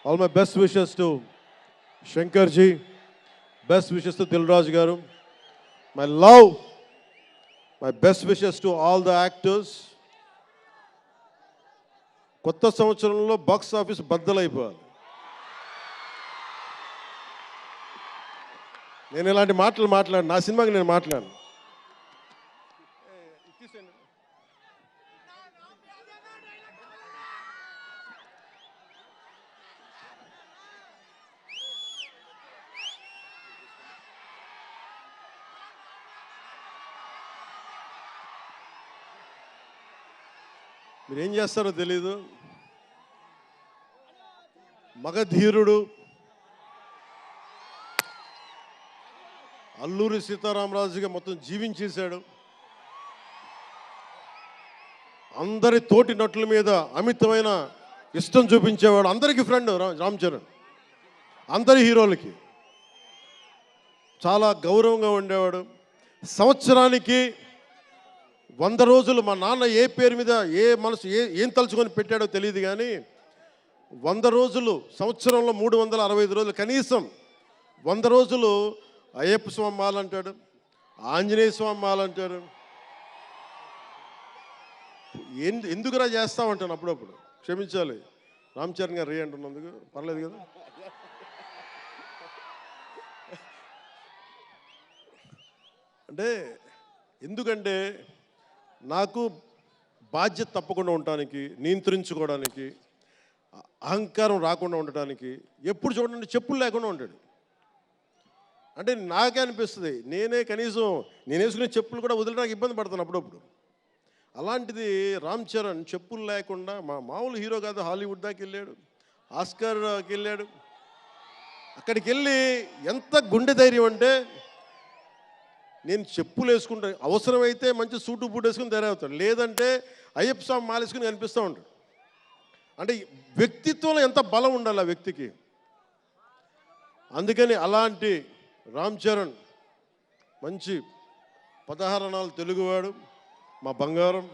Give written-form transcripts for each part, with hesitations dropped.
All my best wishes to Shankar ji. Best wishes to Dilraj garu. My love. My best wishes to all the actors. కొత్త సంవత్సరంలో box office బద్దలైపోవాలి. నేను ఇలాంటి మాటలు మాట్లాడు, నా సినిమాకి నేను మాట్లాడను. మీరు ఏం చేస్తారో తెలీదు. మగధీరుడు అల్లూరి సీతారామరాజుగా మొత్తం జీవించేశాడు. అందరి తోటి నటుల మీద అమితమైన ఇష్టం చూపించేవాడు. అందరికీ ఫ్రెండ్ రామ్ చరణ్. అందరి హీరోలకి చాలా గౌరవంగా ఉండేవాడు. సంవత్సరానికి 100 రోజులు మా నాన్న ఏ పేరు మీద ఏ మనసు ఏం తలుచుకొని పెట్టాడో తెలియదు, కానీ 100 రోజులు సంవత్సరంలో 365 రోజులు కనీసం 100 రోజులు అయ్యప్ప స్వామి మాల అంటాడు, ఆంజనేయ స్వామి మాల అంటాడు. ఎందుకురా చేస్తామంటాను అప్పుడప్పుడు. క్షమించాలి రామ్ చరణ్ గారు రే అంటున్నందుకు. పర్లేదు కదా. అంటే ఎందుకంటే నాకు బాధ్యత తప్పకుండా ఉండటానికి, నియంత్రించుకోవడానికి, అహంకారం రాకుండా ఉండటానికి ఎప్పుడు చూడండి చెప్పులు లేకుండా ఉంటాడు. అంటే నాకే అనిపిస్తుంది, నేనే కనీసం నేను వేసుకునే చెప్పులు కూడా వదిలేడానికి ఇబ్బంది పడతాను అప్పుడప్పుడు. అలాంటిది రామ్ చరణ్ చెప్పులు లేకుండా మామూలు హీరో కాదు, హాలీవుడ్ దాకా వెళ్ళాడు, ఆస్కార్కి వెళ్ళాడు. అక్కడికి వెళ్ళి ఎంత గుండె ధైర్యం అంటే, నేను చెప్పులు వేసుకుంటా, అవసరమైతే మంచి సూటు బూట్ వేసుకుని తయారవుతాడు, లేదంటే అయ్యప్ప స్వామి మాలేసుకుని కనిపిస్తూ ఉంటాడు. అంటే వ్యక్తిత్వంలో ఎంత బలం ఉండాలి ఆ వ్యక్తికి. అందుకని అలాంటి రామ్ చరణ్ మంచి 16 అణాలు తెలుగువాడు, మా బంగారం,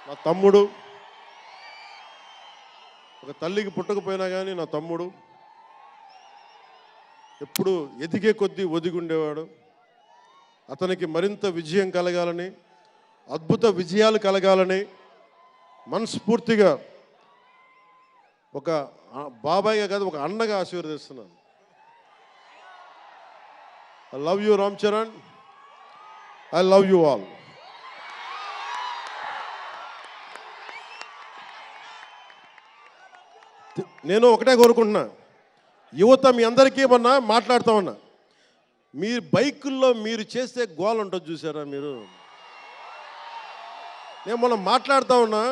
నా తమ్ముడు. ఒక తల్లికి పుట్టకపోయినా కానీ నా తమ్ముడు. ఎప్పుడు ఎదిగే కొద్దీ ఒదిగుండేవాడు. అతనికి మరింత విజయం కలగాలని, అద్భుత విజయాలు కలగాలని మనస్ఫూర్తిగా ఒక బాబాయ్గా కాదు, ఒక అన్నగా ఆశీర్వదిస్తున్నాను. I love you Ram Charan. I love you all. నేను ఒకటే కోరుకుంటున్నా, యువత మీ అందరికీ మొన్న మాట్లాడుతూ ఉన్నా, మీరు బైకుల్లో మీరు చేసే గోల్ ఉంటుంది చూసారా మీరు. నేను మొన్న మాట్లాడుతూ ఉన్నా,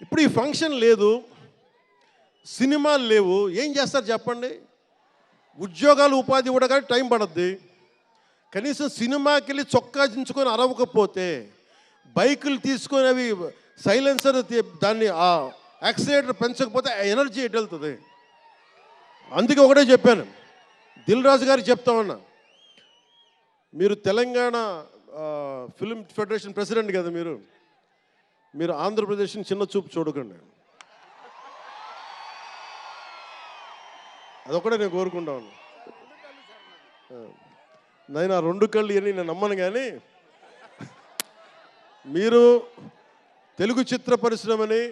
ఇప్పుడు ఈ ఫంక్షన్ లేదు, సినిమాలు లేవు, ఏం చేస్తారు చెప్పండి. ఉద్యోగాలు ఉపాధి కూడా కానీ టైం పడుద్ది. కనీసం సినిమాకి వెళ్ళి చొక్కా దించుకొని అరవకపోతే, బైకులు తీసుకొని అవి సైలెన్సర్ దాన్ని ఆ యాక్సిలేటర్ పెంచకపోతే ఆ ఎనర్జీ ఎటు వెళ్తుంది. అందుకే ఒకటే చెప్పాను, దిల్ రాజు గారికి చెప్తా ఉన్నా, మీరు తెలంగాణ ఫిల్మ్ ఫెడరేషన్ ప్రెసిడెంట్ కదా, మీరు ఆంధ్రప్రదేశ్ని చిన్న చూపు చూడకండి. అదొకటే నేను కోరుకుంటా ఉన్నా. నేను ఆ 2 కళ్ళు ఇవన్నీ నేను నమ్మను, కానీ మీరు తెలుగు చిత్ర పరిశ్రమని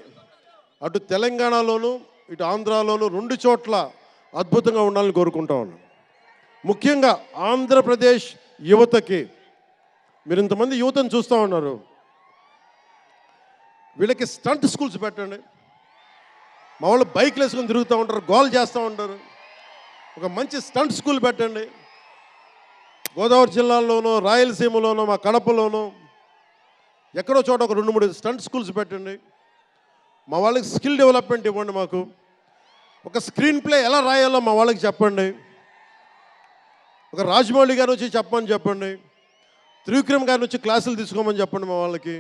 అటు తెలంగాణలోను ఇటు ఆంధ్రాలోను 2 చోట్ల అద్భుతంగా ఉండాలని కోరుకుంటా ఉన్నాను. ముఖ్యంగా ఆంధ్రప్రదేశ్ యువతకి, మీరు ఇంతమంది యువతను చూస్తూ ఉన్నారు, వీళ్ళకి స్టంట్ స్కూల్స్ పెట్టండి. మా వాళ్ళు బైక్లు వేసుకొని తిరుగుతూ ఉంటారు, గోల్ చేస్తూ ఉంటారు. ఒక మంచి స్టంట్ స్కూల్ పెట్టండి. గోదావరి జిల్లాలోనో, రాయలసీమలోనో, మా కడపలోనో ఎక్కడో చోట ఒక 2-3 స్టంట్ స్కూల్స్ పెట్టండి. మా వాళ్ళకి స్కిల్ డెవలప్మెంట్ ఇవ్వండి. మాకు ఒక స్క్రీన్ ప్లే ఎలా రాయాలో మా వాళ్ళకి చెప్పండి. ఒక రాజమౌళి గారు వచ్చి చెప్పమని చెప్పండి. త్రివిక్రమ్ గారిని వచ్చి క్లాసులు తీసుకోమని చెప్పండి మా వాళ్ళకి.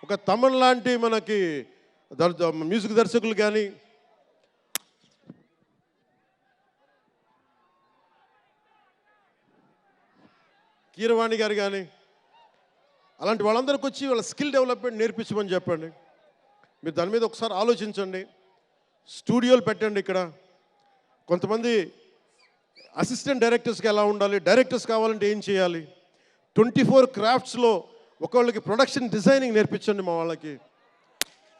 ఒక తమన్ లాంటి మనకి మ్యూజిక్ దర్శకులు కానీ, కీరవాణి గారు కానీ, అలాంటి వాళ్ళందరికీ వచ్చి వాళ్ళ స్కిల్ డెవలప్మెంట్ నేర్పించమని చెప్పండి. మీరు దాని మీద ఒకసారి ఆలోచించండి. స్టూడియోలు పెట్టండి. ఇక్కడ కొంతమంది అసిస్టెంట్ డైరెక్టర్స్కి ఎలా ఉండాలి, డైరెక్టర్స్ కావాలంటే ఏం చేయాలి, 24 క్రాఫ్ట్స్లో ఒకళ్ళకి ప్రొడక్షన్ డిజైనింగ్ నేర్పించండి. మా వాళ్ళకి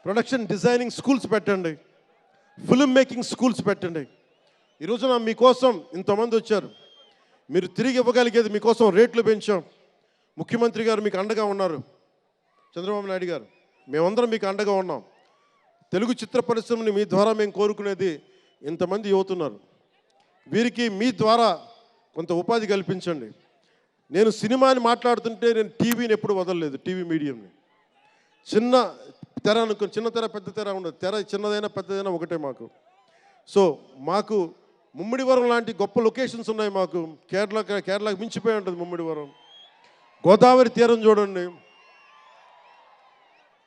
ప్రొడక్షన్ డిజైనింగ్ స్కూల్స్ పెట్టండి, ఫిల్మ్ మేకింగ్ స్కూల్స్ పెట్టండి. ఈరోజున మీకోసం ఇంతమంది వచ్చారు. మీరు తిరిగి ఇవ్వగలిగేది మీకోసం రేట్లు పెంచాం. ముఖ్యమంత్రి గారు మీకు అండగా ఉన్నారు, చంద్రబాబు నాయుడు గారు, మేమందరం మీకు అండగా ఉన్నాం. తెలుగు చిత్ర పరిశ్రమని మీ ద్వారా మేము కోరుకునేది ఇంతమంది యువతున్నారు. వీరికి మీ ద్వారా కొంత ఉపాధి కల్పించండి. నేను సినిమాని మాట్లాడుతుంటే నేను టీవీని ఎప్పుడు వదలలేదు. టీవీ మీడియంని చిన్న తెర అనుకుని, చిన్న తెర పెద్ద తెర ఉండదు. తెర చిన్నదైనా పెద్దదైనా ఒకటే మాకు. సో మాకు ముమ్మిడివరం లాంటి గొప్ప లొకేషన్స్ ఉన్నాయి. మాకు కేరళకి మించిపోయి ఉంటుంది ముమ్మిడివరం. గోదావరి తీరం చూడండి,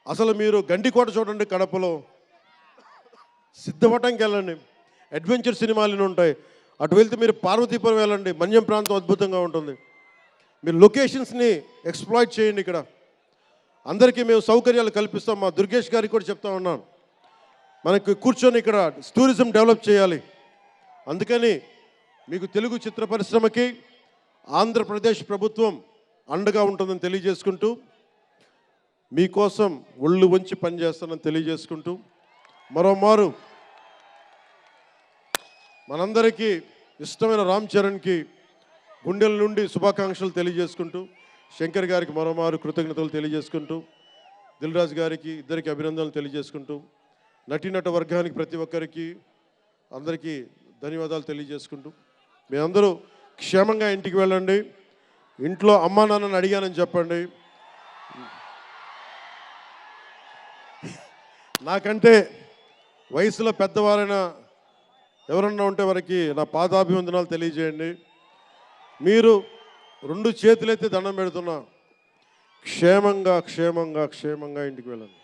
అసలు మీరు గండికోట చూడండి కడపలో, సిద్ధవటంకి వెళ్ళండి, అడ్వెంచర్ సినిమాలు ఉంటాయి. అటు వెళ్తే మీరు పార్వతీపురం వెళ్ళండి, మన్యం ప్రాంతం అద్భుతంగా ఉంటుంది. మీరు లొకేషన్స్ని ఎక్స్ప్లాయిట్ చేయండి. ఇక్కడ అందరికీ మేము సౌకర్యాలు కల్పిస్తాం. మా దుర్గేష్ గారికి కూడా చెప్తా ఉన్నాను, మనకి కూర్చొని ఇక్కడ టూరిజం డెవలప్ చేయాలి. అందుకని మీకు తెలుగు చిత్ర పరిశ్రమకి ఆంధ్రప్రదేశ్ ప్రభుత్వం అండగా ఉంటుందని తెలియజేసుకుంటూ, మీకోసం ఒళ్ళు వంచి పనిచేస్తానని తెలియజేసుకుంటూ, మరోమారు మనందరికీ ఇష్టమైన రామ్ చరణ్కి గుండెల నుండి శుభాకాంక్షలు తెలియజేసుకుంటూ, శంకర్ గారికి మరోమారు కృతజ్ఞతలు తెలియజేసుకుంటూ, దిల్ రాజు గారికి ఇద్దరికి అభినందనలు తెలియజేసుకుంటూ, నటీనట వర్గానికి ప్రతి ఒక్కరికి అందరికీ ధన్యవాదాలు తెలియజేసుకుంటూ, మీ అందరూ క్షేమంగా ఇంటికి వెళ్ళండి. ఇంట్లో అమ్మా నాన్నని అడిగానని చెప్పండి. నాకంటే వయసులో పెద్దవారైన ఎవరన్నా ఉంటే వారికి నా పాదాభివందనాలు తెలియజేయండి. మీరు 2 చేతులైతే దండం పెడుతున్నా, క్షేమంగా క్షేమంగా క్షేమంగా ఇంటికి వెళ్ళండి.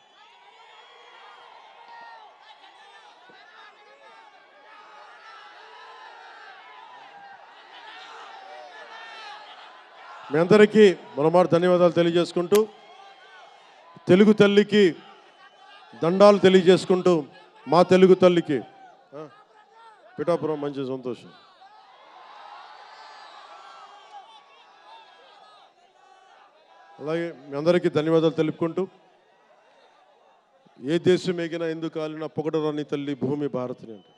మీ అందరికీ మరోమారు ధన్యవాదాలు తెలియజేసుకుంటూ, తెలుగు తల్లికి దండాలు తెలియజేసుకుంటూ, మా తెలుగు తల్లికి పిఠాపురం మంచి సంతోషం. అలాగే మీ అందరికీ ధన్యవాదాలు తెలుపుకుంటూ, ఏ దేశం ఎగినా ఎందుకు కాలినా పొగడరాని తల్లి భూమి భారతిని అంటే